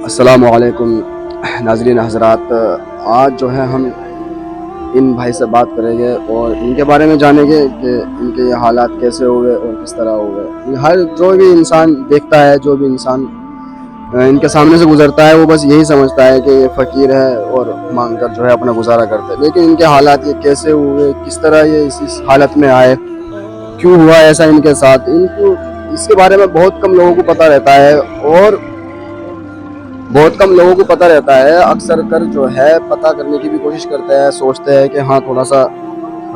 अस्सलामुअलैकुम नाज़रीन हज़रात। आज जो है हम इन भाई से बात करेंगे और इनके बारे में जानेंगे कि इनके ये हालात कैसे हुए और किस तरह हुए। हर जो भी इंसान देखता है, जो भी इंसान इनके सामने से गुजरता है, वो बस यही समझता है कि ये फ़कीर है और मांग कर जो है अपना गुजारा करते हैं। लेकिन इनके हालात ये कैसे हुए, किस तरह ये इस हालत में आए, क्यों हुआ ऐसा इनके साथ, इनको इसके बारे में बहुत कम लोगों को पता रहता है। और बहुत कम लोगों को पता रहता है। अक्सर कर जो है पता करने की भी कोशिश करते हैं, सोचते हैं कि हाँ थोड़ा सा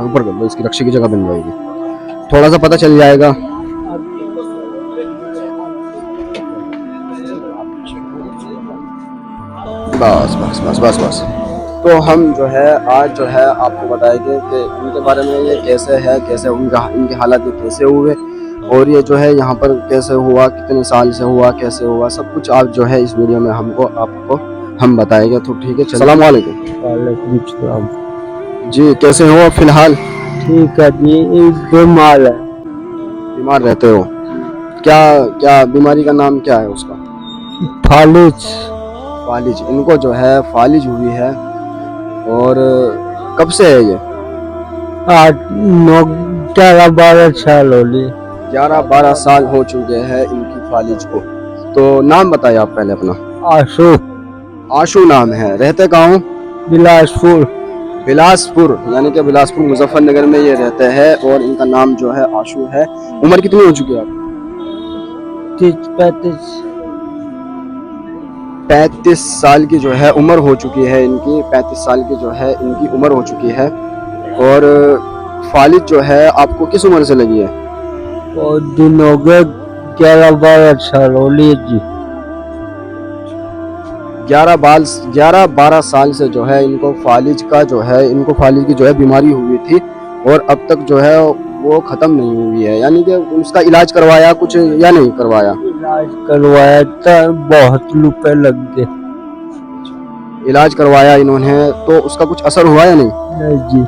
ऊपर कर दो, इसकी रक्षा की जगह बन जाएगी, थोड़ा सा पता चल जाएगा। बस बस बस बस बस। तो हम जो है आज जो है आपको बताएंगे कि इनके बारे में ये कैसे है, कैसे इनके हालात ये कैसे हुए और ये जो है यहाँ पर कैसे हुआ, कितने साल से हुआ, कैसे हुआ, सब कुछ आप जो है इस वीडियो में आपको हम बताएंगे। तो ठीक है, अस्सलाम वालेकुम। वालेकुम सलाम। जी, कैसे हो फिलहाल? ठीक है जी, एक बीमार है। बीमार रहते हो? क्या क्या बीमारी का नाम क्या है उसका? फालिज। फालिज। इनको जो है फालिज हुई है। और कब से है ये? 8 9 11 12 साल हो लिए। 11-12 साल हो चुके हैं इनकी फालिज को। तो नाम बताइए आप पहले अपना। आशू। आशू नाम है। रहते कहाँ हो? बिलासपुर। बिलासपुर, यानी कि बिलासपुर मुजफ्फरनगर में ये रहते हैं और इनका नाम जो है आशू है। उम्र कितनी हो चुकी है आपकी? 30 35। 35 साल की जो है उम्र हो चुकी है इनकी। 35 साल की जो है इनकी उम्र हो चुकी है। और फालिज जो है आपको किस उम्र से लगी है? और दिन हो गए 11 12 साल हो लिए जी। 11-12 साल से जो है इनको फालिज की जो है बीमारी हुई थी और अब तक जो है वो ख़त्म नहीं हुई है। यानी कि उसका इलाज करवाया कुछ या नहीं करवाया? इलाज करवाया था, बहुत रुपए लग गए। इलाज करवाया इन्होंने, तो उसका कुछ असर हुआ या नहीं? नहीं जी,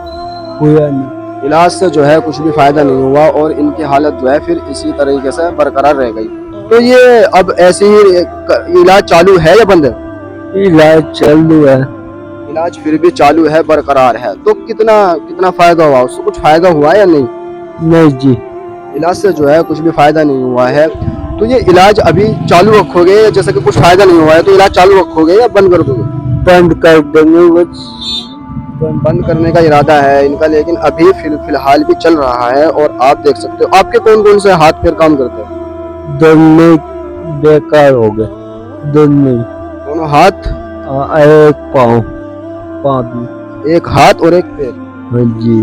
हुआ नहीं। इलाज से जो है कुछ भी फायदा नहीं हुआ और इनकी हालत जो है फिर इसी तरीके से बरकरार रह गई। तो ये अब ऐसे ही इलाज चालू है या बंद है? इलाज चालू है। इलाज फिर भी चालू है, बरकरार है। तो कितना कितना फायदा हुआ, उससे कुछ फायदा हुआ या नहीं? नहीं जी। इलाज से जो है कुछ भी फायदा नहीं हुआ है। तो ये इलाज अभी चालू रखोगे, जैसे कि कुछ फायदा नहीं हुआ है तो इलाज चालू रखोगे या बंद कर दोगे? बंद कर देंगे बस। बंद करने का इरादा है इनका, लेकिन अभी फिलहाल भी चल रहा है। और आप देख सकते हो आपके कौन कौन से हाथ पैर काम करते हैं? दोनों बेकार हो गए। दोनों। दोनों हाथ? एक पाँव। पाँव भी। एक हाथ और एक पैर? हाँ जी।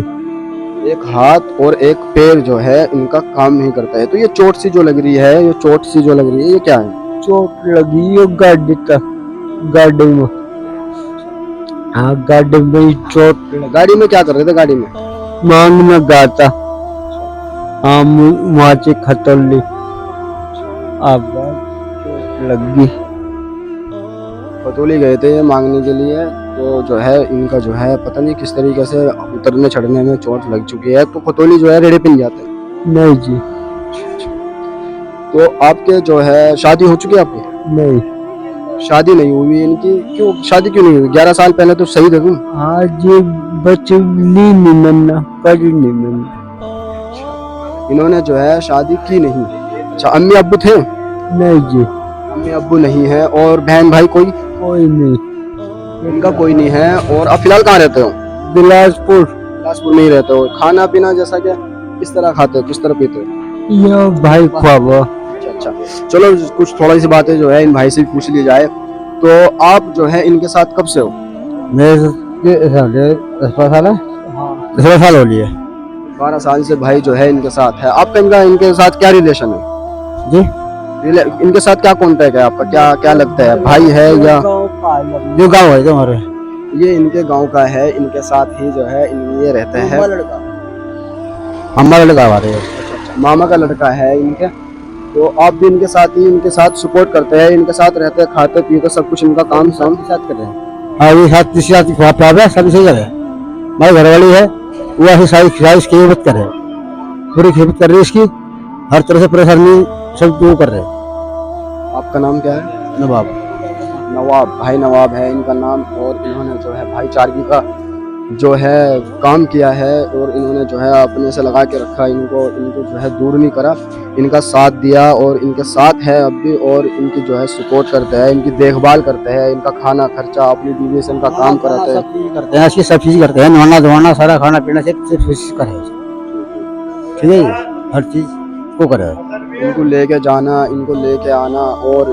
एक हाथ और एक पैर जो है इनका काम नहीं करता है। तो ये चोट सी जो लग रही है, ये चोट सी जो लग रही है, ये क्या है? चोट लगी है गाड़ी तक। गाड़ी में। हाँ, गाड़ी में ही चोट लगी। गाड़ी में क्या कर रहे थे गाड़ी में? मांग में गाता। हाँ, वहाँ से खतौली। अब चोट लगी। खतौली गए थे मांगने के लिए। तो जो है इनका जो है पता नहीं किस तरीके से उतरने चढ़ने में चोट लग चुकी है। तो खतौली जो है रेड़े पिन जाते हैं। नहीं जी। तो आपके जो है शादी हो चुकी है आपकी? नहीं। शादी नहीं हुई इनकी। क्यों शादी क्यों नहीं हुई? 11 साल पहले तो सही थे तुम। हाँ जी, बच्चे ली नहीं मन्ना, करी नहीं मन्ना। इन्होंने जो है शादी की नहीं। अच्छा, अम्मी अब्बू थे? नहीं जी। अम्मी अब्बू नहीं है। और बहन भाई कोई? कोई नहीं। इनका कोई नहीं है। और आप फिलहाल कहाँ रहते हो? बिलासपुर। बिलासपुर में ही रहते हो। खाना पीना जैसा क्या किस तरह खाते हो, किस तरह पीते हो? ये भाई ख्वाबा। अच्छा, चलो कुछ थोड़ी सी बातें जो है इन भाई से भी पूछ ली जाए। तो आप जो है इनके साथ कब से हो? मेरे 10 साल है। हाँ, 10 साल हो लिए 12 साल से भाई जो है इनके साथ है। आपका इनके साथ क्या रिलेशन है जी। इनके साथ क्या कॉन्टेक्ट है आपका, क्या क्या लगता है, भाई है या? जो गाँव है तुम्हारे। ये इनके गांव का है। इनके साथ ही जो है ये रहते हैं। हमारा लड़का हमारे। मामा का लड़का है इनके। तो आप भी इनके साथ सपोर्ट करते हैं, इनके साथ रहते हैं, खाते पीते सब कुछ इनका काम शाम के साथ कर रहे हैं। हाँ, ये साथ तीसरी रात खिला पिला है, सब सही करे। हमारी घरवाली है, वो ऐसी सारी खिलाइश की हिम्मत करे, पूरी खिदमत कर रही है इसकी, हर तरह से परेशानी सब दूर कर रहे हैं। आपका नाम क्या है? नवाब। नवाब, भाई नवाब है इनका नाम। और इन्होंने जो है भाईचारगी का जो है काम किया है और इन्होंने जो है अपने से लगा के रखा, इनको जो है दूर नहीं करा, इनका साथ दिया और इनके साथ है अब भी। और इनकी जो है सपोर्ट करते हैं, इनकी देखभाल करते हैं, इनका खाना खर्चा अपनी बीवी से इनका काम कराते हैं, करते हैं, इसकी सब चीज़ करते हैं, नहाना धोना सारा खाना पीना सिर्फ इसका है। ठीक है जी, हर चीज़ को करे। इनको लेके जाना, इनको लेके आना और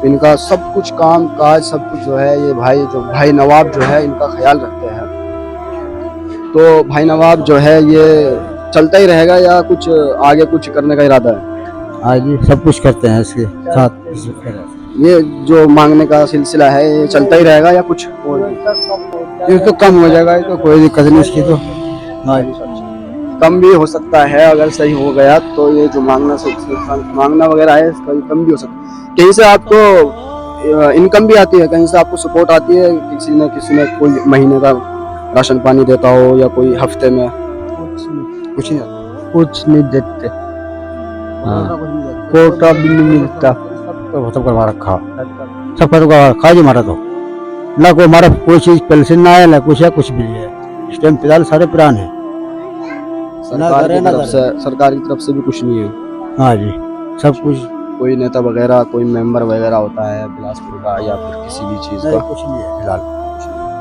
इनका सब कुछ काम काज सब कुछ जो है ये भाई नवाब जो है इनका ख्याल रखते हैं। तो भाई नवाब जो है ये चलता ही रहेगा या कुछ आगे कुछ करने का इरादा है? आगे सब कुछ करते हैं इसके साथ। ये जो मांगने का सिलसिला है ये चलता ही रहेगा या कुछ और? ये तो कम हो जाएगा, ये तो कोई दिक्कत नहीं इसकी तो। हाँ जी, कम भी हो सकता है अगर सही हो गया तो। ये जो मांगना वगैरह है इसका कम भी हो सकता है। कहीं से आपको इनकम भी आती है, कहीं से आपको सपोर्ट आती है, किसी ने कोई महीने का राशन पानी देता हो या कोई हफ्ते में? कुछ नहीं देते। कोटा भी नहीं मिलता, सब करवा रखा, सब करवा रखा जी हमारा तो। ना कोई हमारा कोई चीज पेंशन ना है, ना कुछ है, कुछ भी नहीं है। इस टाइम फिलहाल सारे पुरान है। सरकार की तरफ से भी कुछ नहीं है। हाँ जी, सब कुछ। कोई नेता वगैरह, कोई मेंबर वगैरह होता है बिलासपुर का या फिर किसी भी चीज का? कुछ नहीं है फिलहाल,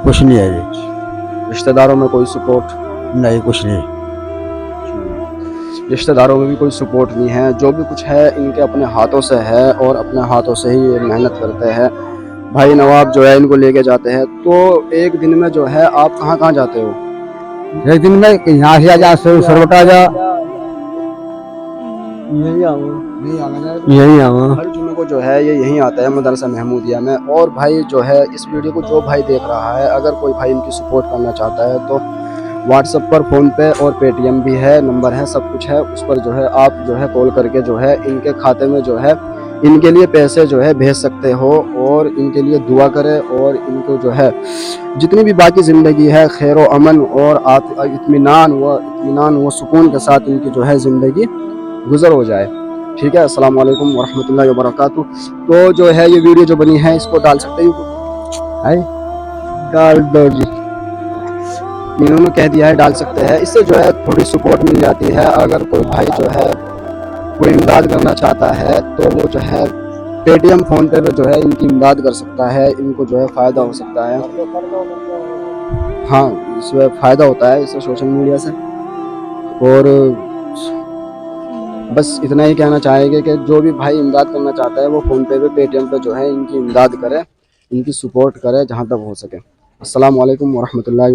कुछ नहीं है जी। रिश्तेदारों में कोई सपोर्ट नहीं, कुछ नहीं। रिश्तेदारों में भी कोई सपोर्ट नहीं है। जो भी कुछ है इनके अपने हाथों से है और अपने हाथों से ही ये मेहनत करते हैं। भाई नवाब जो है इनको लेके जाते हैं। तो एक दिन में जो है आप कहाँ जाते हो? एक दिन में यहाँ से जा, सरवटा जा, यही आऊँ। हर जुम्मे को जो है ये यहीं आता है मदरसा महमूदिया में। और भाई जो है इस वीडियो को जो भाई देख रहा है, अगर कोई भाई इनकी सपोर्ट करना चाहता है तो व्हाट्सएप पर फ़ोन पे और पेटीएम भी है, नंबर है, सब कुछ है। उस पर जो है आप जो है कॉल करके जो है इनके खाते में जो है इनके लिए पैसे जो है भेज सकते हो और इनके लिए दुआ करें। और इनको जो है जितनी भी बाकी ज़िंदगी है खैर व अमन और इत्मीनान व सुकून के साथ इनकी जो है ज़िंदगी गुजर हो जाए। ठीक है। अस्सलाम वालेकुम वरहमतुल्लाहि वबरकातुहू। तो जो है ये वीडियो जो बनी है इसको डाल सकते हैं? डाल दो जी, इन्होंने कह दिया है डाल सकते हैं। इससे जो है थोड़ी सपोर्ट मिल जाती है। अगर कोई भाई जो है कोई इमदाद करना चाहता है तो वो जो है पेटीएम फ़ोन पे जो है इनकी इमदाद कर सकता है, इनको जो है फ़ायदा हो सकता है। हाँ, इसमें फ़ायदा होता है इससे सोशल मीडिया से। और बस इतना ही कहना चाहेंगे कि जो भी भाई इमदाद करना चाहता है वो फ़ोन पे पेटीएम पे जो है इनकी इमदाद करे, इनकी सपोर्ट करे जहाँ तक हो सके। अस्सलाम वालेकुम वरहमतुल्लाहि